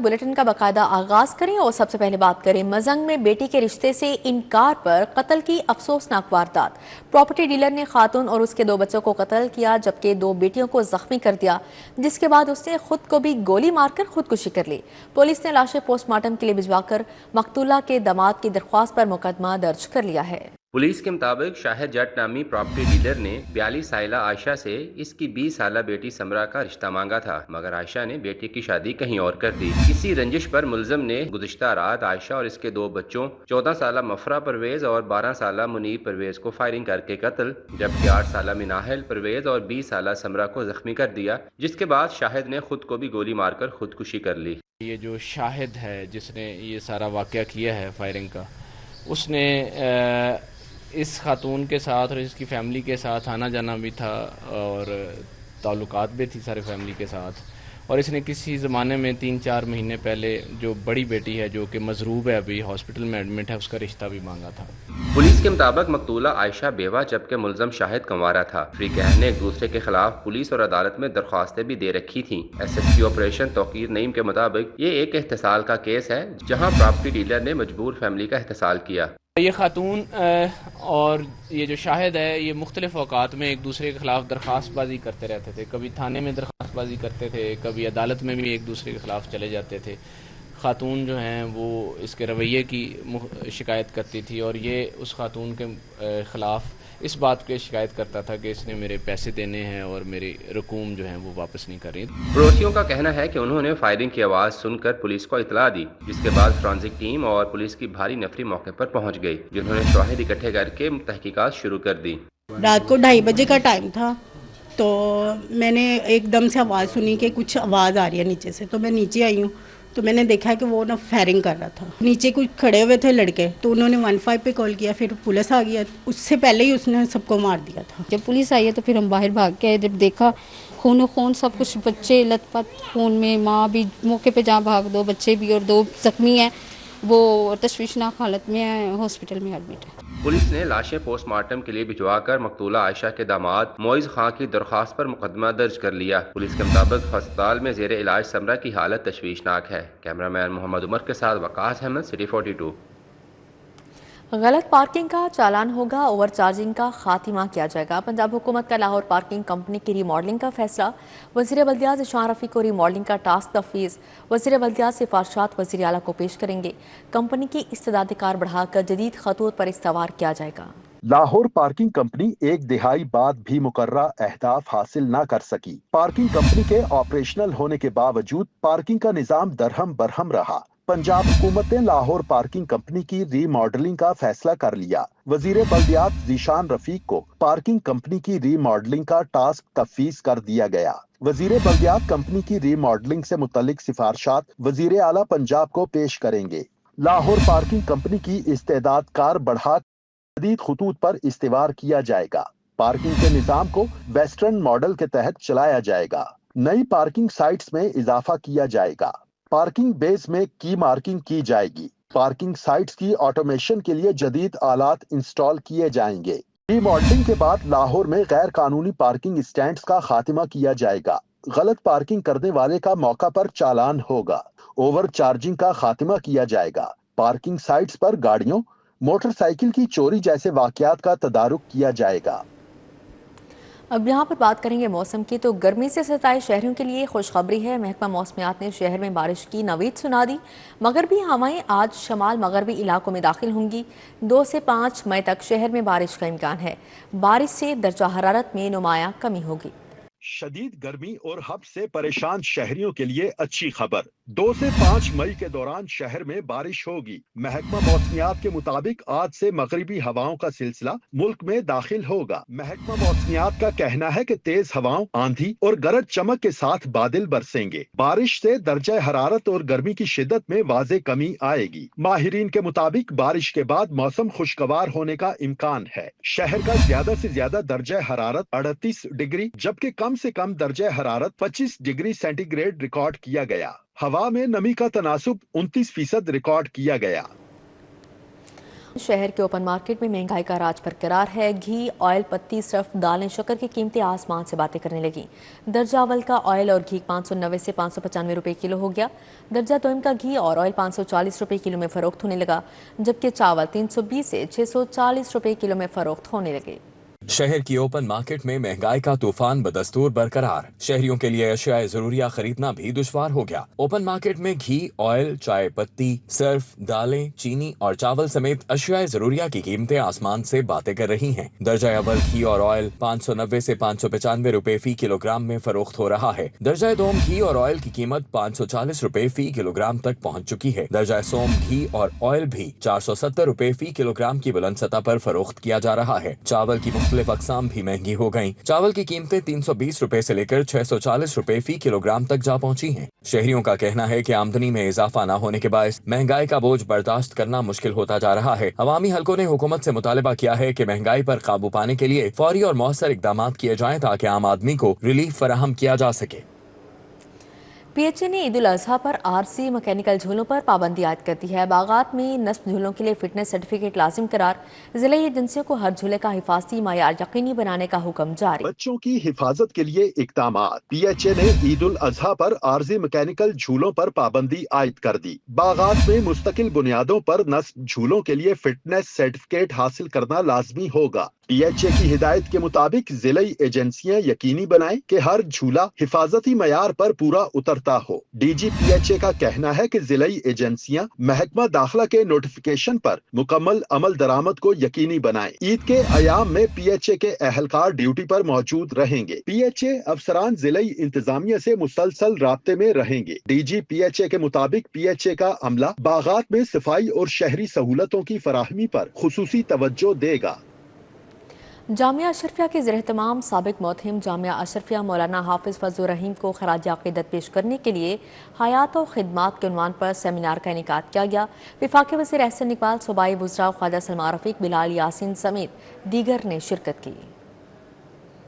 Bulletin का बाकायदा आगाज करें और सबसे पहले बात करें मजंग में बेटी के रिश्ते से इनकार पर कत्ल की अफसोसनाक वारदात। प्रॉपर्टी डीलर ने खातून और उसके 2 बच्चों को कत्ल किया जबकि 2 बेटियों को जख्मी कर दिया, जिसके बाद उसने खुद को भी गोली मारकर खुदकुशी कर ली। पुलिस ने लाशें पोस्टमार्टम के लिए भिजवाकर मकतूला के दामाद की दरख्वास्त पर मुकदमा दर्ज कर लिया है। पुलिस के मुताबिक शाहिद जट नामी प्रॉपर्टी डीलर ने 42 साला आयशा से इसकी 20 साला बेटी समरा का रिश्ता मांगा था, मगर आयशा ने बेटी की शादी कहीं और कर दी। इसी रंजिश पर मुलजम ने गुज़िश्ता रात आयशा और इसके 2 बच्चों 14 साला मफरा परवेज और 12 साला मुनीब परवेज को फायरिंग करके कत्ल, जबकि 8 साला मिनाहल परवेज और 20 साला समरा को जख्मी कर दिया, जिसके बाद शाहिद ने खुद को भी गोली मारकर खुदकुशी कर ली। ये जो शाहिद है जिसने ये सारा वाक़या किया है फायरिंग का, उसने इस खातून के साथ और इसकी फैमिली के साथ आना जाना भी था और ताल्लुकात भी थी सारे फैमिली के साथ, और इसने किसी ज़माने में 3-4 महीने पहले जो बड़ी बेटी है जो कि मजरूब है, अभी हॉस्पिटल में एडमिट है, उसका रिश्ता भी मांगा था। पुलिस के मुताबिक मकतूला आयशा बेवा जबकि मुलजम शाहिद कंवारा था। फ्रीकैन ने एक दूसरे के खिलाफ पुलिस और अदालत में दरख्वास्तें भी दे रखी थीं। SSP ऑपरेशन तौकीर नईम के मुताबिक ये एक एहतसाल का केस है जहां प्रॉपर्टी डीलर ने मजबूर फैमिली का एहतसाल किया। ये खातून और ये जो शाहिद है ये मुख्तलिफ औकात में एक दूसरे के खिलाफ दरख्वास्तबाजी करते रहते थे। कभी थाने में दरख्वास्तबाजी करते थे, कभी अदालत में भी एक दूसरे के खिलाफ चले जाते थे। खातून जो हैं वो इसके रवैये की शिकायत करती थी और ये उस खातून के ख़िलाफ़ इस बात की शिकायत करता था कि इसने मेरे पैसे देने हैं और मेरे रकूम जो हैं वो वापस नहीं कर रही। पड़ोसियों का कहना है कि उन्होंने फायरिंग की आवाज़ सुनकर पुलिस को इतला दी, जिसके बाद फॉरेंसिक टीम और पुलिस की भारी नफरी मौके पर पहुंच गई, जिन्होंने शवाहिद इकट्ठे करके तहकीकात शुरू कर दी। रात को 2:30 बजे का टाइम था, तो मैंने एकदम से आवाज़ सुनी कि कुछ आवाज़ आ रही है नीचे से, तो मैं नीचे आई हूँ तो मैंने देखा कि वो ना फायरिंग कर रहा था। नीचे कुछ खड़े हुए थे लड़के, तो उन्होंने 15 पे कॉल किया, फिर पुलिस आ गया, उससे पहले ही उसने सबको मार दिया था। जब पुलिस आई है तो फिर हम बाहर भाग के आए, जब देखा खून खून सब कुछ, बच्चे लथपथ खून में, माँ भी मौके पे जहाँ भाग दो, बच्चे भी, और 2 जख्मी हैं, वो तशवीशनाक हालत में है, हॉस्पिटल में एडमिट है। पुलिस ने लाशें पोस्टमार्टम के लिए भिजवाकर मकतूला आयशा के दामाद मोइज खां की दरख्वास्त पर मुकदमा दर्ज कर लिया। पुलिस के मुताबिक अस्पताल में जेर इलाज समरा की हालत तशवीशनाक है। कैमरामैन मोहम्मद उमर के साथ वकास अहमद, सिटी 42। गलत पार्किंग का चालान होगा, ओवर चार्जिंग का खात्मा किया जाएगा। पंजाब हुकूमत का लाहौर पार्किंग कंपनी की रीमॉडलिंग का फैसला। वज़ीर बल्दियात ज़ीशान रफ़ी को रीमॉडलिंग का टास्क तफवीज़। वज़ीर बल्दियात सिफारशात वज़ीर आला को पेश करेंगे। कंपनी की इस्तेदाद कार बढ़ाकर जदीद खतूत पर इस्तवार किया जाएगा। लाहौर पार्किंग कंपनी 1 दिहाई बाद भी मुकर्रा अहदाफ हासिल न कर सकी। पार्किंग कंपनी के ऑपरेशनल होने के बावजूद पार्किंग का निजाम दरहम बरहम रहा। पंजाब हुकूमत ने लाहौर पार्किंग कंपनी की रीमॉडलिंग का फैसला कर लिया। वजीर बल्दियात ज़ीशान रफीक को पार्किंग कंपनी की रीमॉडलिंग का टास्क तफवीज कर दिया गया। वजीर बल्दियात कंपनी की रीमॉडलिंग से मुतल्लिक सिफारशात वजीर आला पंजाब को पेश करेंगे। लाहौर पार्किंग कंपनी की इस्तेदाद कार बढ़ा जदीद खतूत पर इस्तेवार किया जाएगा। पार्किंग के निजाम को वेस्टर्न मॉडल के तहत चलाया जाएगा। नई पार्किंग साइट्स में इजाफा किया जाएगा। पार्किंग बेस में की मार्किंग की जाएगी। पार्किंग साइट्स की ऑटोमेशन के लिए जदीद आलात इंस्टॉल किए जाएंगे। रीमॉडलिंग के बाद लाहौर में गैर कानूनी पार्किंग स्टैंड्स का खात्मा किया जाएगा। गलत पार्किंग करने वाले का मौका पर चालान होगा। ओवर चार्जिंग का खात्मा किया जाएगा। पार्किंग साइट्स पर गाड़ियों, मोटरसाइकिल की चोरी जैसे वाकयात का तदारुक किया जाएगा। अब यहाँ पर बात करेंगे मौसम की। तो गर्मी से सताए शहरों के लिए खुशखबरी है। महकमा मौसमियात ने शहर में बारिश की नवीद सुना दी। मगरबी हवाएं आज शमाल मगरबी इलाकों में दाखिल होंगी। 2 से 5 मई तक शहर में बारिश का इम्कान है। बारिश से दर्जा हरारत में नुमाया कमी होगी। शदीद गर्मी और हब से परेशान शहरियों के लिए अच्छी खबर। 2 से 5 मई के दौरान शहर में बारिश होगी। महकमा मौसमियात के मुताबिक आज से मगरिबी हवाओं का सिलसिला मुल्क में दाखिल होगा। महकमा मौसमियात का कहना है कि तेज हवाओं, आंधी और गरज चमक के साथ बादल बरसेंगे। बारिश से दर्जा हरारत और गर्मी की शिद्दत में वाज़े कमी आएगी। माहिरीन के मुताबिक बारिश के बाद मौसम खुशगवार होने का इम्कान है। शहर का ज्यादा से ज्यादा दर्जा हरारत 38 डिग्री जबकि कम से कम दर्जा हरारत 25 डिग्री सेंटीग्रेड रिकॉर्ड किया गया। हवा में नमी का तनासुब 29% रिकॉर्ड किया गया। شہر کے اوپن مارکیٹ میں مہنگائی کا راج برقرار ہے۔ گھی، آئل، پتی، صرف دالیں، شکر کی قیمتیں آسمان سے باتیں کرنے لگیں۔ درجہ اول کا آئل اور گھی 590 سے 595 روپے کلو ہو گیا۔ درجہ دوم کا گھی اور آئل 540 روپے کلو میں فروخت ہونے لگا، جبکہ چاول 320 سے 640 روپے کلو میں فروخت ہونے لگے۔ شہر کی اوپن مارکیٹ میں مہنگائی کا طوفان بدستور برقرار، شہریوں کے لیے اشیاء ضروریہ خریدنا بھی دشوار ہو گیا۔ اوپن مارکیٹ میں گھی، آئل، چائے پتی، صرف، دالیں، چینی اور چاول سمیت اشیاء ضروریہ کی قیمتیں آسمان سے باتیں کر رہی ہیں۔ درجہ اول گھی اور آئل 590 سے 595 روپے فی کلو گرام میں فروخت ہو رہا ہے۔ درجہ دوم گھی اور آئل کی قیمت 540 روپے فی کلو گرام تک پہنچ چکی ہے۔ درجہ سوم گھی اور آئل بھی 470 روپے فی کلو گرام کی بلند سطح پر فروخت کیا جا رہا ہے۔ چاول کی مختلف اقسام بھی مہنگی ہو گئیں۔ چاول کی قیمتیں 320 روپے سے لے کر 640 روپے فی کلو گرام تک جا پہنچی ہیں۔ شہریوں کا کہنا ہے کہ آمدنی میں اضافہ نہ ہونے کے باعث مہنگائی کا بوجھ برداشت کرنا مشکل ہوتا جا رہا ہے۔ عوامی حلقوں نے حکومت سے مطالبہ کیا ہے کہ مہنگائی پر قابو پانے کے لیے فوری اور مؤثر اقدامات کیے جائیں تاکہ عام آدمی کو ریلیف فراہم کیا جا سکے۔ پی ایچ اے نے عید الاضحیٰ پر عارضی مکینیکل جھولوں پر پابندی عائد کر دی ہے۔ باغات میں نصب جھولوں کے لیے فٹنس سرٹیفکیٹ لازم قرار، ضلعی ایجنسیوں کو ہر جھولے کا حفاظتی معیار یقینی بنانے کا حکم جاری۔ بچوں کی حفاظت کے لیے اقدامات۔ پی ایچ اے نے عید الاضحیٰ پر عارضی مکینیکل جھولوں پر پابندی عائد کر دی۔ باغات میں مستقل بنیادوں پر نصب جھولوں کے لیے فٹنس سرٹیفکیٹ حاصل کرنا لازمی ہوگا۔ پی ایچ اے کی ہدایت کے مطابق ضلعی ایجنسیاں یقینی بنائیں کہ ہر جھولا حفاظتی معیار پر پورا اترتا ہو۔ D G P H A کا کہنا ہے کہ ضلعی ایجنسیاں محکمہ داخلہ کے نوٹیفیکیشن پر مکمل عمل درآمد کو یقینی بنائیں۔ عید کے ایام میں پی ایچ اے کے اہلکار ڈیوٹی پر موجود رہیں گے۔ پی ایچ اے افسران ضلعی انتظامیہ سے مسلسل رابطے میں رہیں گے۔ D G P H A کے مطابق پی ایچ اے کا عملہ باغات میں صفائی اور شہری سہولتوں کی فراہمی پر خصوصی توجہ دے گا۔ جامعہ اشرفیہ کے زیر اہتمام سابق محتم جامعہ اشرفیہ مولانا حافظ فضل الرحیم کو خراج عقیدت پیش کرنے کے لیے حیات و خدمات کے عنوان پر سیمینار کا انعقاد کیا گیا۔ وفاقی وزیر احسن اقبال، صوبائی وزراء خواجہ سلمان رفیق، بلال یاسین سمیت دیگر نے شرکت کی۔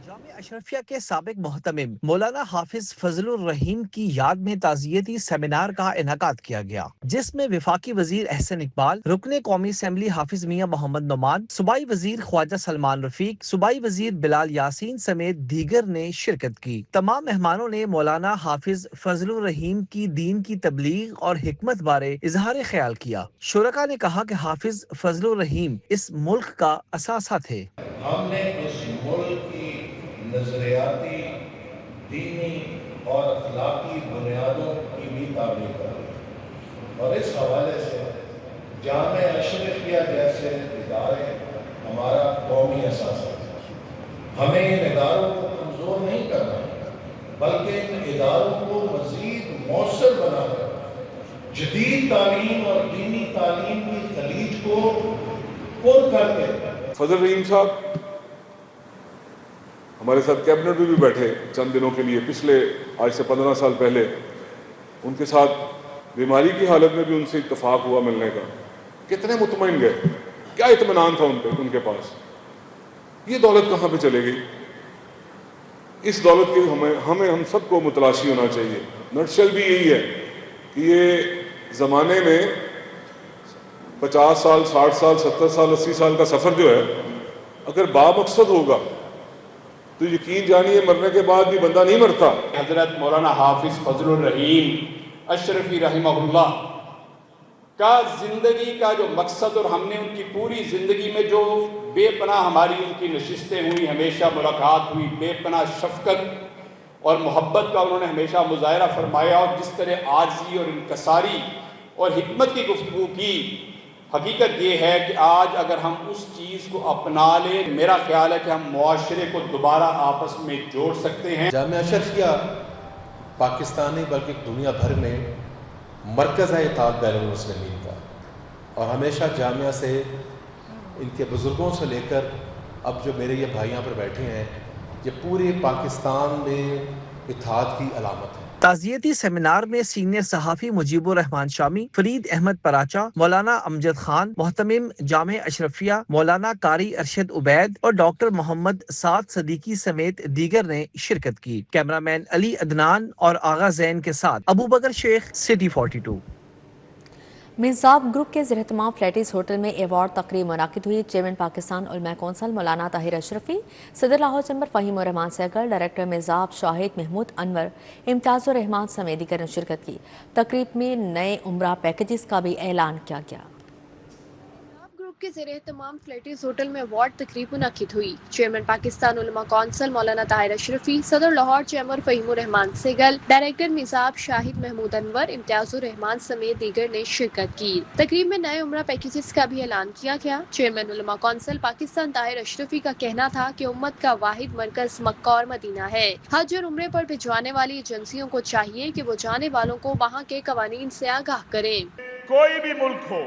جامعہ اشرفیہ کے سابق محتمم مولانا حافظ فضل الرحیم کی یاد میں تعزیتی سیمینار کا انعقاد کیا گیا، جس میں وفاقی وزیر احسن اقبال، رکن قومی اسمبلی حافظ میاں محمد نعمان، صوبائی وزیر خواجہ سلمان رفیق، صوبائی وزیر بلال یاسین سمیت دیگر نے شرکت کی۔ تمام مہمانوں نے مولانا حافظ فضل الرحیم کی دین کی تبلیغ اور حکمت بارے اظہار خیال کیا۔ شرکاء نے کہا کہ حافظ فضل الرحیم اس ملک کا اثاثہ تھے۔ ہم نے اس ملک کی نظریاتی، دینی اور اخلاقی بنیادوں کی بھی تعمیر کر، اور اس حوالے سے جامعہ اشرفیہ جیسے ادارے ہمارا قومی اثاثہ ہے۔ ہمیں ان اداروں کو کمزور نہیں کرنا، بلکہ ان اداروں کو مزید مؤثر بنا کر جدید تعلیم اور دینی تعلیم کی خلیج کو پر کر کے۔ فضل الرحیم صاحب ہمارے ساتھ کیبنٹ میں بھی بیٹھے چند دنوں کے لیے، پچھلے آج سے 15 سال پہلے ان کے ساتھ بیماری کی حالت میں بھی ان سے اتفاق ہوا ملنے کا۔ کتنے مطمئن گئے، کیا اطمینان تھا ان کے پاس۔ یہ دولت کہاں پہ چلے گئی؟ اس دولت کی ہم سب کو متلاشی ہونا چاہیے۔ نٹشل بھی یہی ہے کہ یہ زمانے میں 50 سال، 60 سال، 70 سال، 80 سال کا سفر جو ہے اگر بامقصد ہوگا تو یقین جانیے مرنے کے بعد بھی بندہ نہیں مرتا۔ حضرت مولانا حافظ فضل الرحیم اشرفی رحمہ اللہ کا زندگی کا جو مقصد، اور ہم نے ان کی پوری زندگی میں جو بے پناہ ہماری ان کی نشستیں ہوئی، ہمیشہ ملاقات ہوئی، بے پناہ شفقت اور محبت کا انہوں نے ہمیشہ مظاہرہ فرمایا، اور جس طرح عاجزی اور انکساری اور حکمت کی گفتگو کی، حقیقت یہ ہے کہ آج اگر ہم اس چیز کو اپنا لیں، میرا خیال ہے کہ ہم معاشرے کو دوبارہ آپس میں جوڑ سکتے ہیں۔ جامعہ اشرفیہ پاکستان نہیں بلکہ دنیا بھر میں مرکز ہے اتحاد بین المسلمین کا، اور ہمیشہ جامعہ سے، ان کے بزرگوں سے لے کر اب جو میرے یہ بھائی یہاں پر بیٹھے ہیں، یہ پورے پاکستان میں اتحاد کی علامت ہے۔ تعزیتی سیمینار میں سینئر صحافی مجیب الرحمان شامی، فرید احمد پراچا، مولانا امجد خان، محتمم جامعہ اشرفیہ مولانا قاری ارشد عبید اور ڈاکٹر محمد سعد صدیقی سمیت دیگر نے شرکت کی۔ کیمرہ مین علی عدنان اور آغا زین کے ساتھ ابو بکر شیخ، سٹی 42۔ मिज़ाब ग्रुप के ज़ेर-एहतमाम फ्लैटिस होटल में एवार्ड तकरीब मुनाकिद हुई। चेयरमैन पाकिस्तान उलमा कौंसिल मौलाना ताहिर अशरफी, सदर लाहौर चैम्बर फ़हीमुर रहमान सहगल, डायरेक्टर मिज़ाब शाहिद महमूद अनवर, इम्तियाज़ुर रहमान समेत दीगर ने शिरकत की। तकरीब में नए उम्रा पैकेजेस का भी ऐलान किया गया। ग्रुप के ज़ेर-ए-तमाम फ्लैटिस होटल में अवार्ड तकरीब मुनाकिद हुई। चेयरमैन पाकिस्तान उलमा कौंसिल मौलाना ताहिर अशरफी, सदर लाहौर चैम्बर फ़हीमुर रहमान सहगल, डायरेक्टर मिज़ाब शाहिद महमूद अनवर, इम्तियाज़ुर रहमान समेत दीगर ने शिरकत की। तकरीब में नए उम्रा पैकेजेस का भी ऐलान किया गया। चेयरमैन उलमा कौंसिल पाकिस्तान ताहिर अशरफी का कहना था कि उम्मत का वाहिद मरकज मक्का और मदीना है। हज और उम्रे पर भिजवाने वाली एजेंसियों को चाहिए कि वो जाने वालों को वहाँ के कवानीन से आगाह करें। कोई भी मुल्क हो,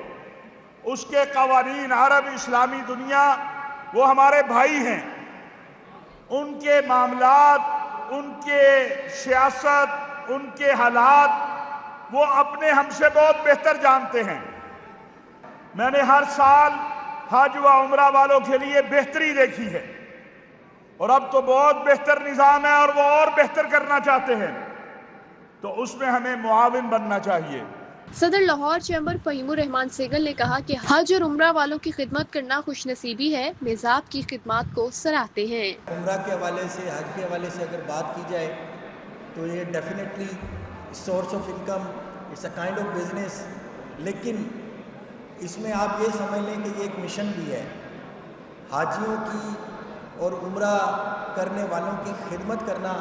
उसके कवानीन, अरब इस्लामी दुनिया, वो हमारे भाई हैं। उनके मामलात, उनके सियासत, उनके हालात वो अपने हमसे बहुत बेहतर जानते हैं। मैंने हर साल हज व उम्रा वालों के लिए बेहतरी देखी है और अब तो बहुत बेहतर निज़ाम है और वो और बेहतर करना चाहते हैं, तो उसमें हमें मुआविन बनना चाहिए। सदर लाहौर चैम्बर फ़हीमुर रहमान सहगल ने कहा कि हज और उम्रा वालों की खिदमत करना खुशनसीबी है। मिज़ाब की खिदमत को सराहते हैं। उम्रा के हवाले से, हज के हवाले से अगर बात की जाए तो ये definitely source of income, it's a kind of business, लेकिन इसमें आप ये समझ लें कि ये एक मिशन भी है। हाजियों की और उम्रा करने वालों की खिदमत करना,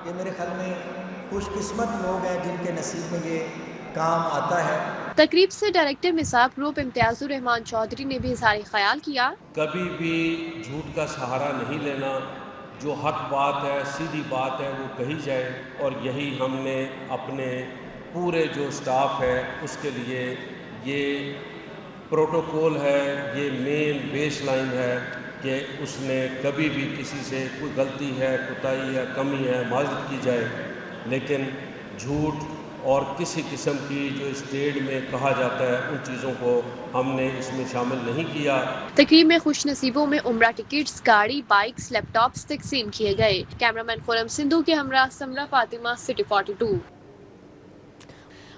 ये मेरे ख्याल में खुशकिस्मत लोग हैं जिनके नसीब में ये काम आता है। तकरीब से डायरेक्टर मिज़ाब ग्रुप इम्तियाज़ुर रहमान चौधरी ने भी इज़हार ख्याल किया। कभी भी झूठ का सहारा नहीं लेना, जो हक बात है, सीधी बात है, वो कही जाए, और यही हमने अपने पूरे जो स्टाफ है उसके लिए ये प्रोटोकॉल है, ये मेन बेस लाइन है कि उसने कभी भी किसी से कोई गलती है, कोताही है, कमी है, माजरत की जाए, लेकिन झूठ और किसी किस्म की जो स्टेट में कहा जाता है उन चीज़ों को हमने इसमें शामिल नहीं किया। तकरीब में खुश नसीबों में उम्रा टिकट्स, गाड़ी, बाइक्स, लैपटॉप्स तकसीम किए गए। कैमरामैन खुरम सिंधु के हमरा समरा फातिमा, सिटी 42।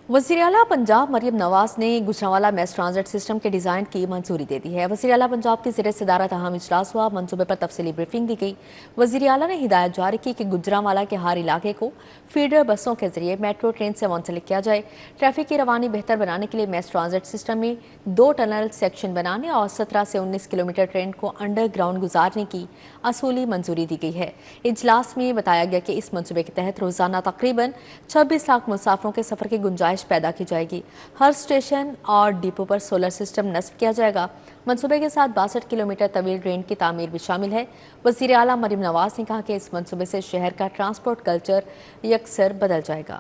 वज़ीर आला पंजाब मरियम नवाज ने गुजरांवाला मैस ट्रांजिट सिस्टम के डिज़ाइन की मंजूरी दे दी है। वज़ीर आला पंजाब की ज़ेर सदारत अहम इजलास हुआ, मनसूबे पर तफसीली ब्रीफिंग दी गई। वज़ीर आला ने हिदायत जारी की कि गुजरांवाला के हर इलाके को फीडर बसों के जरिए मेट्रो ट्रेन से मुंसलिक किया जाए। ट्रैफिक की रवानी बेहतर बनाने के लिए मैस ट्रांजिट सिस्टम में 2 टनल सेक्शन बनाने और 17 से 19 किलोमीटर ट्रेन को अंडरग्राउंड गुजारने की असूली मंजूरी दी गई है। इजलास में बताया गया कि इस मनसूबे के तहत रोजाना तकरीबन 26 लाख मुसाफिरों के सफ़र की गुंजाइश पैदा की जाएगी। हर स्टेशन और डिपो पर सोलर सिस्टम नस्ब किया जाएगा। मनसूबे के साथ 62 किलोमीटर तवील ट्रेन की तामीर भी शामिल है। वज़ीर आला मरियम नवाज ने कहा कि इस मनसूबे से शहर का ट्रांसपोर्ट कल्चर यकसर बदल जाएगा।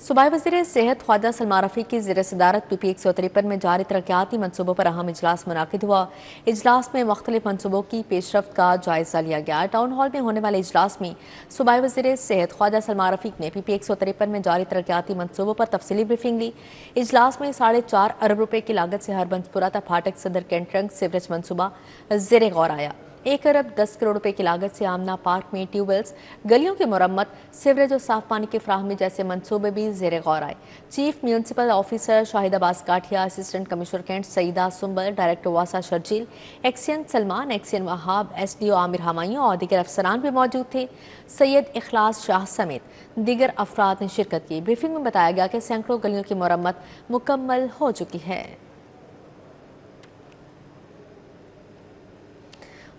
सूबाई वज़ीर सेहत ख्वाजा सलमान रफ़ी की ज़ेर सदारत PP 153 में जारी तरक्याती मनसूबों पर अहम इजलास मुनाकिद हुआ। इजलास में मुख्तलिफ मनसूबों की पेशरफ्त का जायज़ा लिया गया। टाउन हॉल में होने वाले इजलास में सूबाई वज़ीर सेहत ख्वाजा सलमान रफ़ी ने PP 153 में जारी तरक्याती मनसूबों पर तफसीली ब्रीफिंग ली। इजलास में 4.5 अरब रुपये की लागत से हरबंसपुरा तक फाटक सदर कैंट्रंग सीवरेज मनसूबा ज़ेर गौर आया। 1 अरब 10 करोड़ रुपए की लागत से आमना पार्क में ट्यूबवेल्स, गलियों की मरम्मत, सीवरेज और साफ पानी की फ्राहमी जैसे मंसूबे भी ज़ेर गौर आए। Chief municipal officer Shahid Abbas Kathia, assistant commissioner cantt Saeeda Sumbal, director वासा Sharjeel, XEN Salman, XEN Wahab, SDO Aamir Humayun और दीगर अफसरान भी मौजूद थे। सैयद इखलास शाह समेत दीगर अफराद ने शिरकत की। ब्रीफिंग में बताया गया कि सैकड़ों गलियों की मरम्मत मुकम्मल हो चुकी है।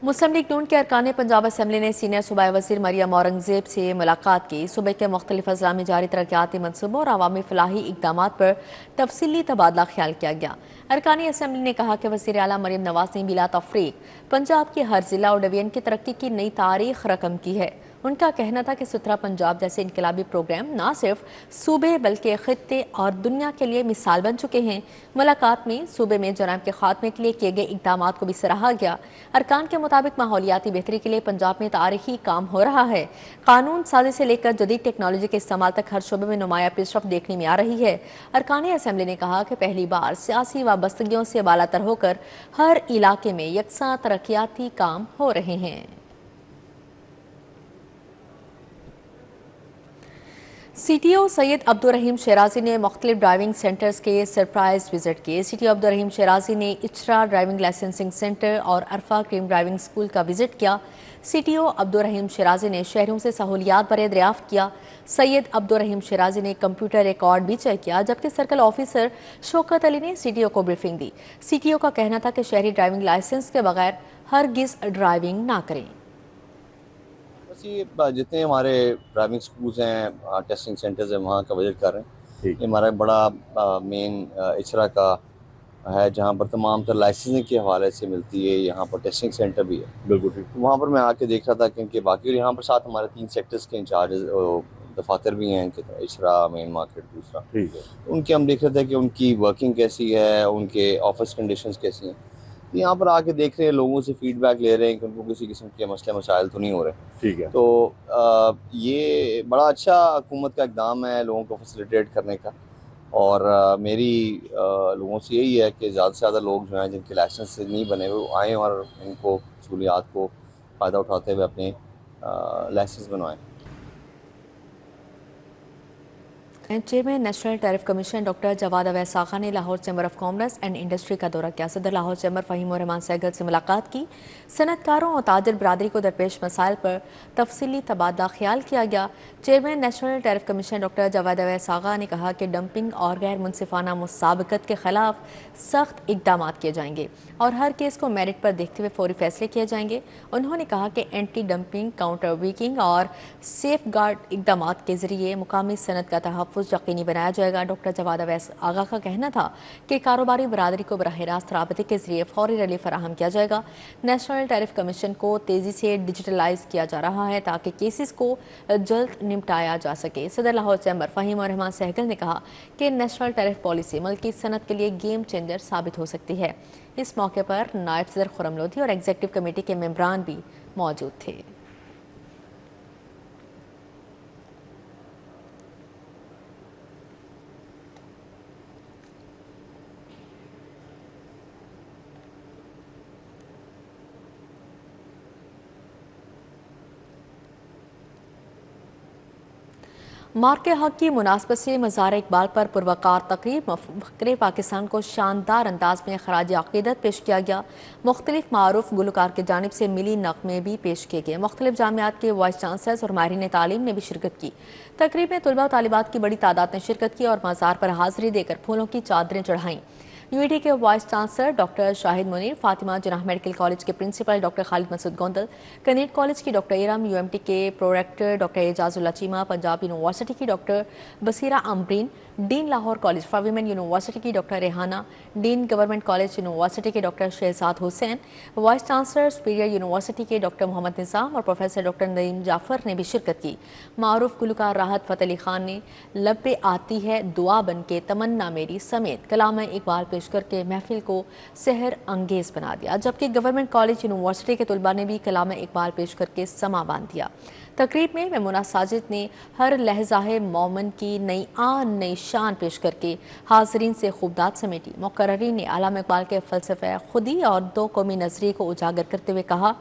मुस्लिम लीग नून के अरकान पंजाब असम्बली ने सीनियर सूबाई वज़ीर मरियम औरंगज़ेब से मुलाकात की। सूबे के मुख्तलिफ अज़ला में जारी तरक्याती मनसूबों और अवामी फलाही इक़दामात पर तफसीली तबादला ख्याल किया गया। अरकानी असम्बली ने कहा कि वज़ीर आला मरियम नवाज ने बिला तफरीक पंजाब के हर जिला और डिवीजन की तरक्की की नई तारीख रकम की है। उनका कहना था कि सुथरा पंजाब जैसे इनकलाबी प्रोग्राम न सिर्फ सूबे बल्कि खित्ते और दुनिया के लिए मिसाल बन चुके हैं। मुलाकात में सूबे में जराइम के खात्मे के लिए किए गए इक़दामात को भी सराहा गया। अरकान के मुताबिक माहौलियाती बेहतरी के लिए पंजाब में तारीखी काम हो रहा है। कानून साजी से लेकर जदीद टेक्नोलॉजी के इस्तेमाल तक हर शोबे में नुमाया पेशरफ्त देखने में आ रही है। अरकान असम्बली ने कहा कि पहली बार सियासी वाबस्तगियों से बालातर होकर हर इलाके में यकसा तरक्याती काम हो रहे हैं। CTO सैयद अब्दुर्रहीम शेराजी ने मुख्तलिफ ड्राइविंग सेंटर्स के सरप्राइज विजिट किए। CTO अब्दुर्रहीम शेराजी ने इचरा ड्राइविंग लाइसेंसिंग सेंटर और अरफा क्रीम ड्राइविंग स्कूल का विजिट किया। CTO अब्दुर्रहीम शेराजी ने शहरों से सहूलियात बरे दरियाफ्त किया। सैयद अब्दुर्रहीम शेराजी ने कंप्यूटर रिकॉर्ड भी चेक किया, जबकि सर्कल ऑफिसर शौकत अली ने CTO को ब्रीफिंग दी। CTO का कहना था कि शहरी ड्राइविंग लाइसेंस के बगैर हरगिज ड्राइविंग ना करें। जितने हमारे ड्राइविंग स्कूल्स हैं, टेस्टिंग सेंटर्स हैं, वहाँ का विजिट कर रहे हैं। ये हमारा बड़ा मेन इचरा का है, जहाँ पर तमाम तर लाइसेंसिंग के हवाले से मिलती है। यहाँ पर टेस्टिंग सेंटर भी है। बिल्कुल ठीक। वहाँ पर मैं आके देख रहा था क्योंकि बाकी यहाँ पर साथ हमारे 3 सेक्टर्स के इंचार्ज दफातर भी हैं, इचरा, मेन मार्केट दूसरा। ठीक है। उनके हम देख रहे थे कि उनकी वर्किंग कैसी है, उनके ऑफिस कंडीशंस कैसी हैं। यहाँ पर आके देख रहे हैं, लोगों से फीडबैक ले रहे हैं कि उनको किसी किस्म के मसले मसाइल तो नहीं हो रहे। ठीक है। तो ये बड़ा अच्छा हुकूमत का इक़दाम है लोगों को फैसिलिटेट करने का, और मेरी लोगों से यही है कि ज़्यादा से ज़्यादा लोग जो हैं जिनके लाइसेंस नहीं बने हुए वो आएँ और इनको सहूलियात को फ़ायदा उठाते हुए अपने लाइसेंस बनवाएँ। Chairman national tariff commission doctor Jawad Awais Agha ने Lahore chamber of commerce and industry का दौरा किया। सदर लाहौर चैम्बर फ़हीम रहमान सहगल से मुलाकात की। सनतकारों और ताजर बरादरी को दरपेश मसाइल पर तफसीली तबादला ख्याल किया गया। Chairman national tariff commission doctor Jawad Awais Agha ने कहा कि डंपिंग और गैर मुनसिफाना मुसाबकत के खिलाफ सख्त इकदाम किए जाएंगे और हर केस को मेरिट पर देखते हुए फौरी फैसले किए जाएंगे। उन्होंने कहा कि एंटी डंपिंग, काउंटर वीकिंग और सेफ गार्ड इकदाम के जरिए मुकामी सनत का तहफ़्फ़ुज़ यकीनी बनाया जाएगा। डॉक्टर जवाद अवैस आगा का कहना था कि कारोबारी बरादरी को बराह रास्त राबते के जरिए फौरी रिलीफ फराहम किया जाएगा। नेशनल टैरिफ कमीशन को तेज़ी से डिजिटलाइज किया जा रहा है ताकि केसेस को जल्द निपटाया जा सके। सदर लाहौर चैम्बर फ़हीम रहमान सहगल ने कहा कि नेशनल टैरिफ पॉलिसी मुल्क की सनत के लिए गेम चेंजर साबित हो सकती है। इस मौके पर नायब सदर खुर्रम लोधी और एग्जीक्यूटिव कमेटी के मेंबरान भी मौजूद थे। मार्के हक की मुनासबत से मज़ार इकबाल पर पुरवकार तकरीब फ़ख्रे पाकिस्तान को शानदार अंदाज में खराज अक़ीदत पेश किया गया। मुख्तलिफ मारूफ गुलकार की जानिब से मिली नग़मे भी पेश किए गए। मुख्तलिफ जामियात के वाइस चांसलर्स और माहिरीन तालीम ने भी शिरकत की। तकरीब में तलबा और तालिबात की बड़ी तादाद ने शिरकत की और मज़ार पर हाज़िरी देकर फूलों की चादरें चढ़ाईं। UAT के vice chancellor doctor Shahid Munir, Fatima Jinnah medical college के principal doctor Khalid Masood Gondal, Kinnaird college की डॉक्टर इरम, UMT के prorector doctor Ejazullah Cheema, Punjab university की doctor Basira Ambreen, dean Lahore college for women university की doctor Rehana, dean government college university के doctor Shahzad Hussain, vice chancellor superior university के doctor Mohammad Nizam और professor doctor Naeem Jafar ने भी शिरकत की। मारूफ गुलकार राहत फ़तेह अली खान ने लब पे आती है दुआ बन के तमन्ना मेरी समेत कलाम इकबाल पेश करके महफिल को सहर अंगेज बना दिया, जबकि गवर्नमेंट कॉलेज यूनिवर्सिटी के तलबा ने भी कलाम इकबाल पेश करके समा बांध दिया। तकरीब में मेमुना साजिद ने हर लहज़ा मोमन की नई आन नई शान पेश करके हाज़रीन से खूबदाद समेटी। मुकर्ररीन ने अल्लामा इकबाल के फ़लसफ़े खुदी और दो कौमी नज़रिए को उजागर करते हुए कहा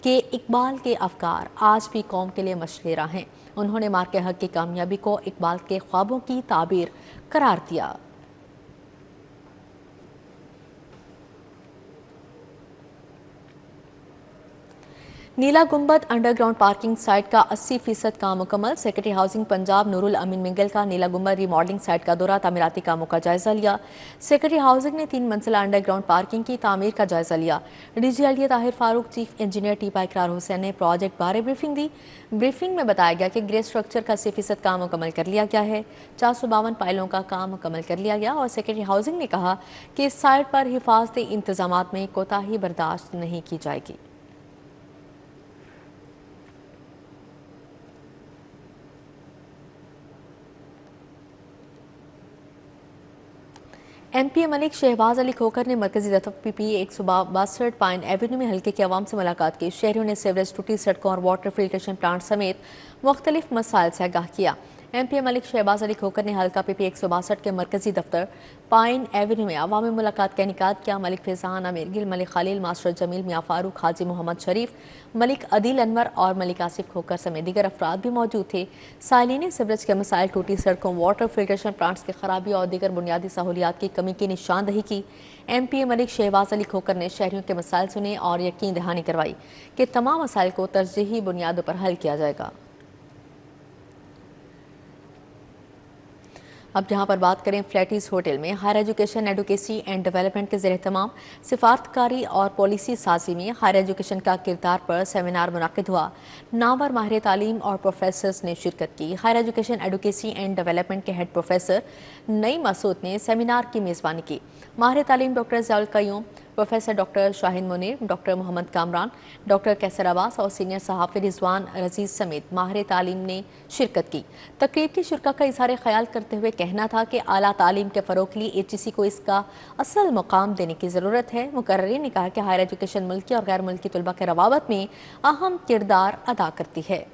कि इकबाल के अफ़कार आज भी कौम के लिए मशलेरा हैं। उन्होंने मार्के हक की कामयाबी को इकबाल के ख्वाबों की ताबीर करार दिया। नीला गुंबद अंडरग्राउंड पार्किंग साइट का 80% काम मुकम्मल। सेक्रेटरी हाउसिंग पंजाब नूरुल अमीन मिंगल का नीला गुंबद रिमॉडलिंग साइट का दौरा तामीराती कामों का जायजा लिया। सेक्रेटरी हाउसिंग ने 3 मंजिला अंडरग्राउंड पार्किंग की तामीर का जायजा लिया। DGLDA Tahir Farooq, chief engineer TEPA Iqrar Hussain ने प्रोजेक्ट बारे ब्रीफिंग दी। ब्रीफिंग में बताया गया कि ग्रे स्ट्रक्चर का 80% काम मुकम्मल कर लिया गया है। 452 पाइलों का काम मुकम्मल कर लिया गया और सेक्रेटरी हाउसिंग ने कहा कि इस साइट पर हिफाजती इंतजामात में कोताही बर्दाश्त नहीं की जाएगी। MP मलिक शहबाज अली खोखर ने मरकजी दफ्तर PP 162 पाइन एवेन्यू में हल्के के अवाम से मुलाकात की। शहरियों ने सीवरेज, टूटी सड़कों और वाटर फिल्ट्रेशन प्लांट समेत मुख्तलिफ मसाइल से आगाह किया। MP मलिक शहबाज अली खोकर ने हल्का PP 162 के मरकजी दफ्तर पाइन एवेन्यू में अवामी मुलाकात का इनेकाद किया। मलिक फैजान, आमिर गिल, मलिक खलील, मास्टर जमील, मियां फारूक, हाजी मोहम्मद शरीफ, मलिक अदील अनवर और मलिक आसिफ खोकर समेत दीगर अफराद भी मौजूद थे। साइलिन सीवरेज के मसाइल, टूटी सड़कों, वाटर फिल्ट्रेशन प्लांट्स की खराबी और दीगर बुनियादी सहूलियात की कमी की निशानदही की। MP मलिक शहबाज अली खोकर ने शहरियों के मसाइल सुने और यकीन दहानी करवाई कि तमाम मसाइल को तरजीही बुनियादों पर हल किया जाएगा। अब जहां पर बात करें फ्लैटीज होटल में higher education, advocacy and development के ज़ेर-ए-तमाम सिफारतकारी और पॉलिसी साजी में हायर एजुकेशन का किरदार पर सेमिनार मुनक़िद हुआ। नामवर माहिर तालीम और प्रोफेसर्स ने शिरकत की। Higher education, advocacy and development के हेड प्रोफेसर नईम मसूद ने सेमिनार की मेज़बानी की। माहिर तालीम doctor Ziaul Qayyum, professor doctor Shaheen Munir, doctor Mohammad Kamran, doctor Qaiser Abbas और सीनियर सहाफ़ी रिजवान रजीज़ समेत माहिर तालीम ने शिरकत की। तकरीब की शुरा का इज़हार ख्याल करते हुए कहना था कि आला तालीम के फ़रोग़ के लिए HEC को इसका असल मुकाम देने की ज़रूरत है। मुकर्रिरीन ने कहा कि हायर एजुकेशन मुल्की और गैर मुल्की तलबा के रवाबत में अहम किरदार अदा करती है।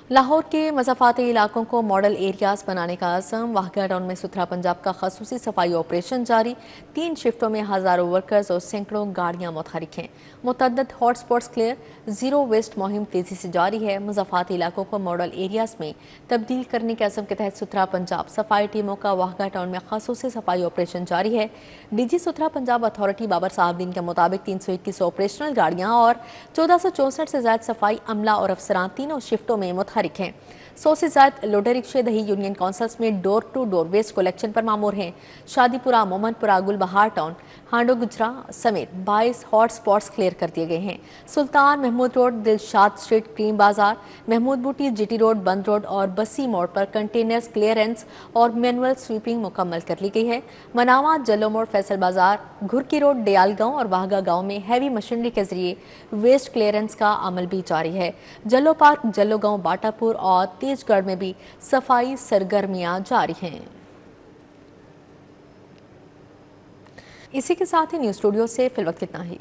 लाहौर के मज़ाफ़ाती इलाकों को मॉडल एरियाज़ बनाने का अज़म। वाहगा टाउन में सुथरा पंजाब का ख़ुसूसी सफाई ऑपरेशन जारी। 3 शिफ्टों में हज़ारों वर्कर्स और सैकड़ों गाड़ियाँ मुतहरिक हैं। मुतअद्दिद hot spots clear, zero waste मुहिम तेज़ी से जारी है। मज़ाफ़ाती इलाकों को मॉडल एरियाज़ में तब्दील करने के अज़म के तहत सुथरा पंजाब सफाई टीमों का वाहगा टाउन में ख़ुसूसी सफाई ऑपरेशन जारी है। DG सुथरा पंजाब अथॉरिटी बाबर साहबदीन के मुताबिक 321 ऑपरेशनल गाड़ियाँ और 1464 से ज़ायद सफाई अमला और अफसरान तीनों शिफ्टों में मुतहरिक हैं। 100 से ज़ायद लोडर रिक्शे दही यूनियन काउंसिल्स में door to door waste collection पर मामूर हैं। शादीपुरा, मोमनपुरा, गुलबहार टाउन, हांडो गुजरा समेत 22 हॉट स्पॉट्स क्लियर कर दिए गए हैं। सुल्तान महमूद रोड, दिलशाद स्ट्रीट, क्रीम बाजार, महमूद बूटी, GT रोड, बंद रोड और बसी मोड़ पर कंटेनर्स क्लियरेंस और मैनुअल स्वीपिंग मुकम्मल कर ली गई है। मनावा, जल्लो मोड़, फैसल बाजार, घुरकी रोड, डयाल गांव और वाहगा गांव में हैवी मशीनरी के जरिए वेस्ट क्लियरेंस का अमल भी जारी है। जल्लो पार्क, जल्लो गांव, बाटापुर और तेजगढ़ में भी सफाई सरगर्मियां जारी हैं। इसी के साथ ही न्यूज़ स्टूडियो से फिलवक्त इतना ही।